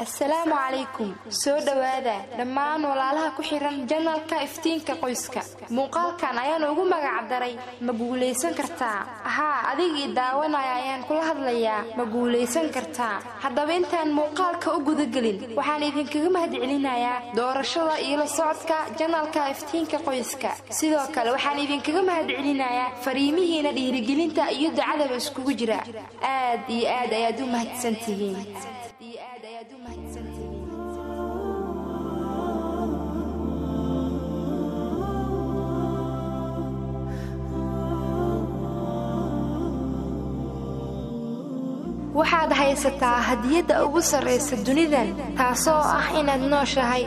السلام عليكم سو دوادا دمان walaalaha ku xiran janalka iftiinka qoyska muuqaalkan ayaan ugu magac daray ma guuleysan kartaa adigii daawanaya ayaan kula hadlayaa ma guuleysan kartaa haddaba intaan muuqaalka u guda gelin waxaan idinkaga mahadcelinayaa doorashada iyo la socodka janalka iftiinka qoyska sidoo kale waxaan idinkaga mahadcelinayaa fariimihiina dhiirigelinta iyo ducada iskugu jira aad iyo aad ayaad u mahadsantihiin waxaad haysataa hadiyada ugu sareysa dunidan taasoo ah inaad nooshahay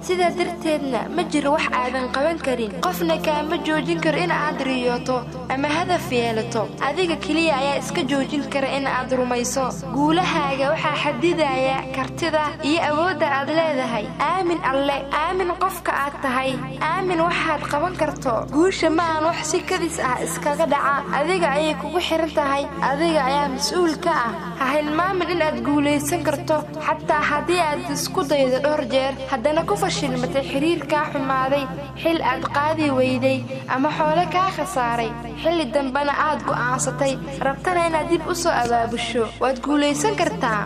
sida darteedna ma jiro wax aadan qaban karin qofna kaama joojin karo in aad riyooto ama hadaf yeelato adiga kaliya ayaa iska joojin kara in aad rumayso guulahaaga waxaa xadidaya kartida iyo awoodda aad leedahay aamin alle aamin qofka aad tahay aamin waxaad qaban karto guusha ma aan wax si kadis ah iskaga dhaca adiga ayay kugu xiran tahay adiga ayaa mas'uul ka ah ha hilmaamin in aad guuleysan karto xataa haddii aad isku daydo dhowr jeer haddana ku shilmatay xiriirka xumaaday xil aad qaadi weyday ama xoolo ka khasaaray xilli dambana aad go'aansatay rabtana inaad dib u soo abaabusho waad guuleysan kartaa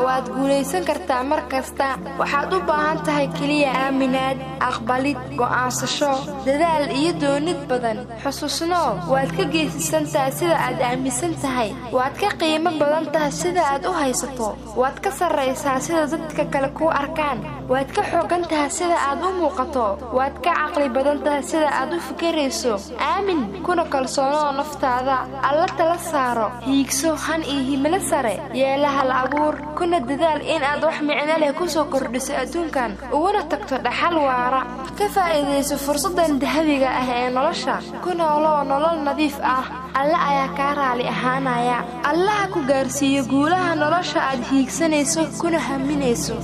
waad guuleysan kartaa markasta waxaad u baahan tahay kaliya aaminaad aqbalid go'aansasho dadaal iyo doonid badan xusuusno waad ka geesisantaa sida aad aaminsan tahay waad ka qiimo badan tahay sida aad u haysato waad ka sarreysaa sida dadka kale ku arkaan waad ka xooggan tahay sida aad u muuqato waad ka caqli badan tahay sida aad u fikirayso aamin kuna kalsoonoo naftaada alla tala saaro hiigso han iyo himilo sare yeelaha la abuur kuna dadaal in aad wax micno leh ku soo kordhiso adduunkan uguna tagto dhaxal waara ka faa'iideyso fursadan dahabiga ah ee nolosha kuna nolol nadiif ah alla ayaa ka raali ahaanaya allaha ku gaarsiiyo guulaha nolosha aad hiigsanayso kuna haminayso